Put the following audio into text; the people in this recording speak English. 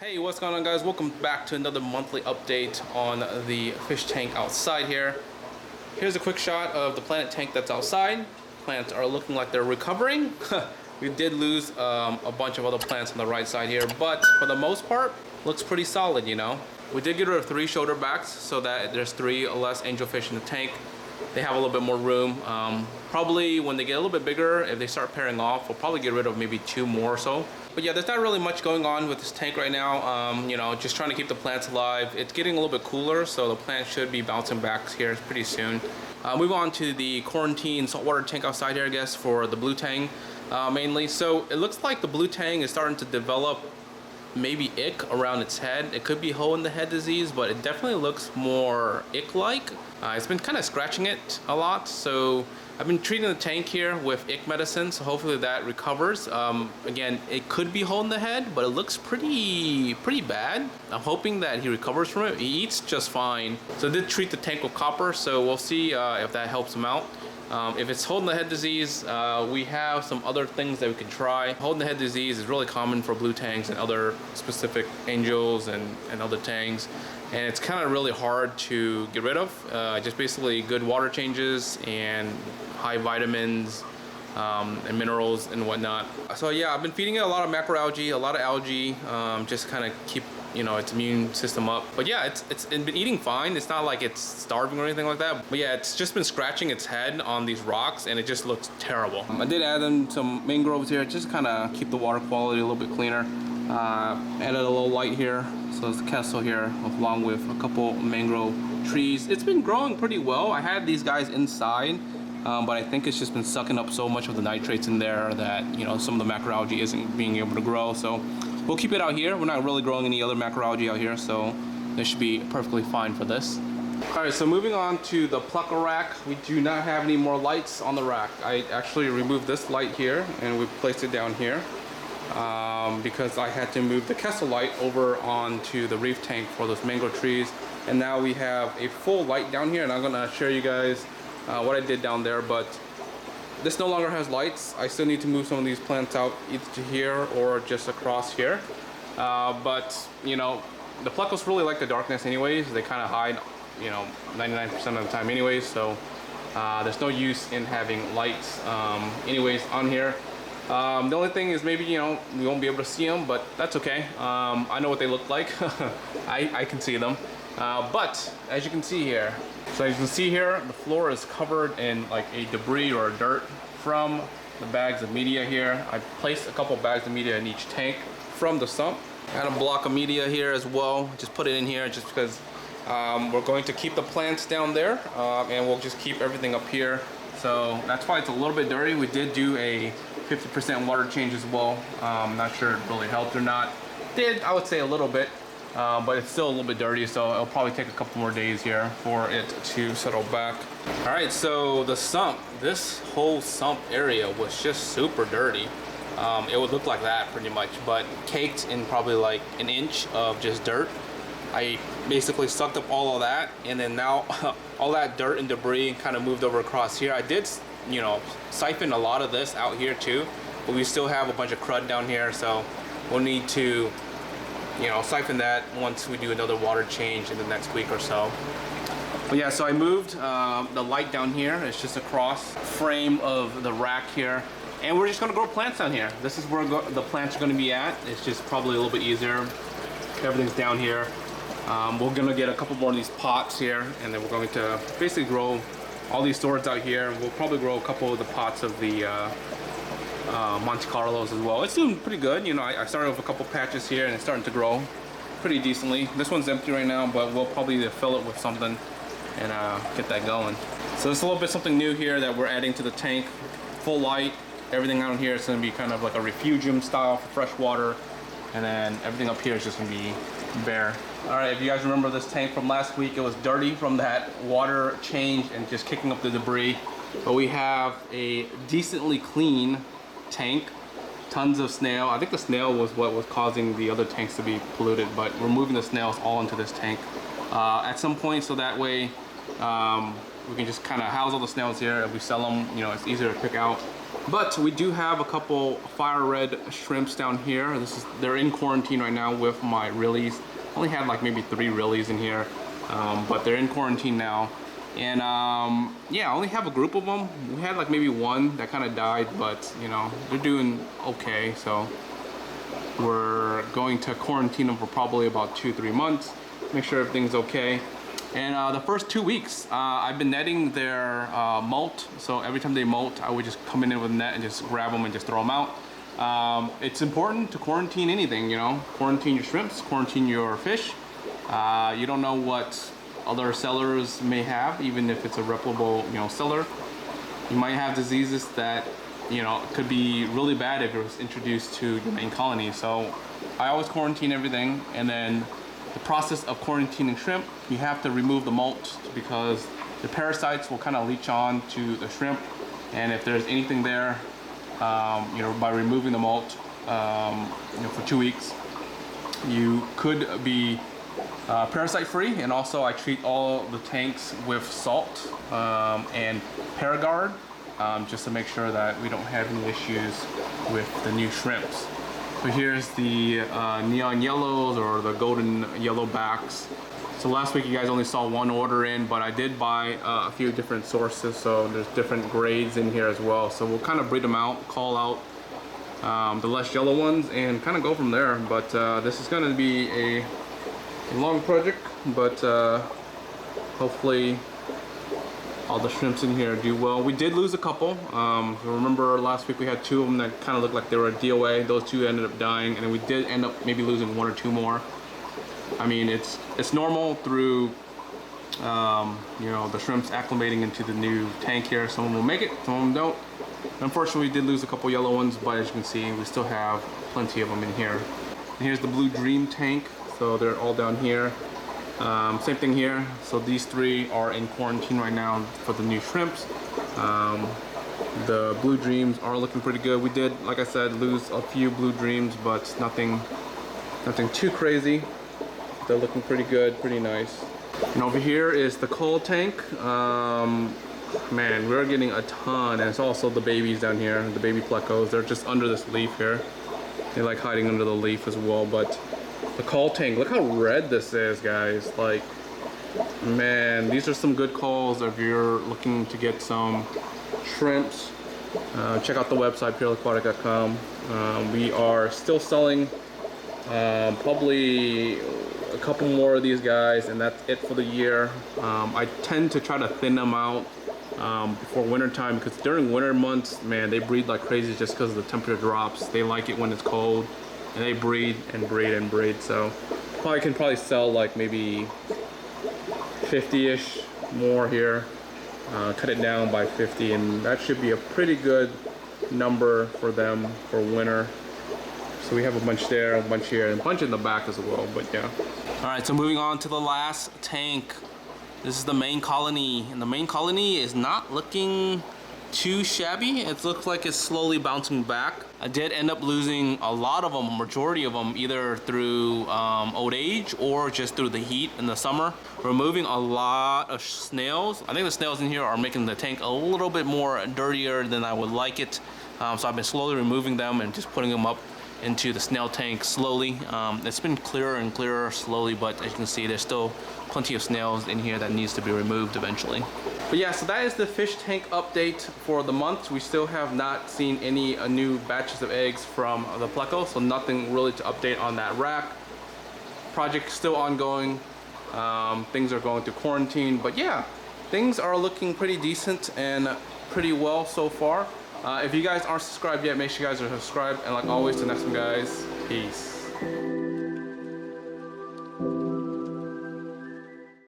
Hey, what's going on, guys? Welcome back to another monthly update on the fish tank outside here. Here's a quick shot of the plant tank that's outside. Plants are looking like they're recovering. We did lose a bunch of other plants on the right side here, but for the most part, looks pretty solid, you know. We did get rid of 3 shoulder backs so that there's 3 less angelfish in the tank. They have a little bit more room. Probably when they get a little bit bigger, if they start pairing off, we'll probably get rid of maybe 2 more or so. But yeah, there's not really much going on with this tank right now. You know, just trying to keep the plants alive. It's getting a little bit cooler, so the plants should be bouncing back here pretty soon. Move on to the quarantine saltwater tank outside here, I guess, for the blue tang mainly. So it looks like the blue tang is starting to develop maybe ick around its head. It could be hole in the head disease, but it definitely looks more ick-like. It's been kind of scratching it a lot, so I've been treating the tank here with ick medicine, so hopefully that recovers. Again, it could be hole in the head, but it looks pretty bad. I'm hoping that he recovers from it. He eats just fine. So I did treat the tank with copper, so we'll see if that helps him out. If it's hole in the head disease, we have some other things that we can try. Hole in the head disease is really common for blue tangs and other specific angels and other tangs. And it's kind of really hard to get rid of. Just basically good water changes and high vitamins and minerals and whatnot. So yeah, I've been feeding it a lot of macroalgae, a lot of algae, just kind of keep, you know, its immune system up. But yeah, it's been eating fine. It's not like it's starving or anything like that. But yeah, it's just been scratching its head on these rocks and it just looks terrible. I did add in some mangroves here, just kind of keep the water quality a little bit cleaner. Added a little light here, so there's the Kessil here along with a couple mangrove trees. It's been growing pretty well. I had these guys inside, but I think it's just been sucking up so much of the nitrates in there that, you know, some of the macroalgae isn't being able to grow. So we'll keep it out here. We're not really growing any other macroalgae out here, so this should be perfectly fine for this. All right, so moving on to the Pleco rack. We do not have any more lights on the rack. I actually removed this light here and we placed it down here. Because I had to move the Kessil light over onto the reef tank for those mango trees, and now we have a full light down here, and I'm gonna show you guys what I did down there. But this no longer has lights. I still need to move some of these plants out either to here or just across here, but you know, the Plecos really like the darkness anyways. They kind of hide, you know, 99% of the time anyways, so there's no use in having lights anyways on here. The only thing is maybe, you know, we won't be able to see them, but that's okay. I know what they look like. I can see them. But as you can see here, so as you can see here, the floor is covered in like a debris or dirt from the bags of media here. I placed a couple bags of media in each tank from the sump. Add a block of media here as well. Just put it in here just because we're going to keep the plants down there and we'll just keep everything up here. So that's why it's a little bit dirty. We did do a 50% water change as well. I'm not sure it really helped or not. Did, I would say, a little bit, but it's still a little bit dirty, so it'll probably take a couple more days here for it to settle back. All right, so the sump, this whole sump area was just super dirty. It would look like that pretty much, but caked in probably like an inch of just dirt. I basically sucked up all of that, and then now all that dirt and debris kind of moved over across here. I did, you know, siphon a lot of this out here too, but we still have a bunch of crud down here, so we'll need to, you know, siphon that once we do another water change in the next week or so. But yeah, so I moved the light down here. It's just across frame of the rack here, and we're just gonna grow plants down here. This is where the plants are gonna be at. It's just probably a little bit easier. Everything's down here. We're gonna get a couple more of these pots here, and then we're going to basically grow all these swords out here. We'll probably grow a couple of the pots of the Monte Carlos as well. It's doing pretty good. You know, I started with a couple patches here and it's starting to grow pretty decently. This one's empty right now, but we'll probably fill it with something and get that going. So there's a little bit something new here that we're adding to the tank. Full light, everything out here is gonna be kind of like a refugium style for fresh water. And then everything up here is just gonna be bare. All right, if you guys remember this tank from last week, it was dirty from that water change and just kicking up the debris. But we have a decently clean tank, tons of snail. I think the snail was what was causing the other tanks to be polluted, but we're moving the snails all into this tank at some point, so that way we can just kind of house all the snails here. If we sell them, you know, it's easier to pick out But we do have a couple fire red shrimps down here. They're in quarantine right now with my Rilis. Only had like maybe 3 Rilis in here, but they're in quarantine now. And yeah, I only have a group of them. We had like maybe 1 that kind of died, but you know, they're doing okay. So we're going to quarantine them for probably about 2-3 months. Make sure everything's okay. And the first 2 weeks, I've been netting their molt. So every time they molt, I would just come in with a net and just grab them and just throw them out. It's important to quarantine anything, you know. Quarantine your shrimps, quarantine your fish. You don't know what other sellers may have, even if it's a reputable, you know, seller. You might have diseases that, you know, could be really bad if it was introduced to your main colony. So I always quarantine everything, and then the process of quarantining shrimp, you have to remove the molt because the parasites will kind of leach on to the shrimp, and if there's anything there, you know, by removing the molt, you know, for 2 weeks, you could be parasite free. And also I treat all the tanks with salt and Paragard, just to make sure that we don't have any issues with the new shrimps. So here's the neon yellows or the golden yellow backs. So last week you guys only saw 1 order in, but I did buy a few different sources, so there's different grades in here as well. So we'll kind of breed them out, call out the less yellow ones, and kind of go from there. But this is going to be a long project, but hopefully all the shrimps in here do well. We did lose a couple. Remember last week we had 2 of them that kind of looked like they were a DOA. Those 2 ended up dying, and then we did end up maybe losing 1 or 2 more. I mean, it's normal through you know, the shrimps acclimating into the new tank here. Some of them will make it, some of them don't. Unfortunately, we did lose a couple yellow ones, but as you can see, we still have plenty of them in here. And here's the Blue Dream tank. So they're all down here. Same thing here. So these 3 are in quarantine right now for the new shrimps. The Blue Dreams are looking pretty good. We did, like I said, lose a few Blue Dreams, but nothing too crazy. They're looking pretty good, pretty nice. And over here is the Cull tank. Man, we're getting a ton, and it's also the babies down here, the baby plecos. They're just under this leaf here. They like hiding under the leaf as well, but the Cull tank, look how red this is, guys. Like, man, these are some good calls if you're looking to get some shrimps. Check out the website, aquatic.com. We are still selling probably a couple more of these guys, and that's it for the year. I tend to try to thin them out before winter time, because during winter months, man, they breed like crazy just because the temperature drops. They like it when it's cold, and they breed and breed and breed. So can probably sell like maybe 50-ish more here. Cut it down by 50, and that should be a pretty good number for them for winter. So we have a bunch there, a bunch here, and a bunch in the back as well, but yeah. All right, so moving on to the last tank. This is the main colony, and the main colony is not looking too shabby. It looks like it's slowly bouncing back. I did end up losing a lot of them, a majority of them, either through old age or just through the heat in the summer. Removing a lot of snails. I think the snails in here are making the tank a little bit more dirtier than I would like it. So I've been slowly removing them and just putting them up into the snail tank slowly. It's been clearer and clearer slowly, but as you can see, there's still plenty of snails in here that needs to be removed eventually. But yeah, so that is the fish tank update for the month. We still have not seen any new batches of eggs from the Pleco, so nothing really to update on that rack. Project still ongoing. Things are going through quarantine, but yeah, things are looking pretty decent and pretty well so far. If you guys aren't subscribed yet, make sure you guys are subscribed, and like always, till next one, guys, peace.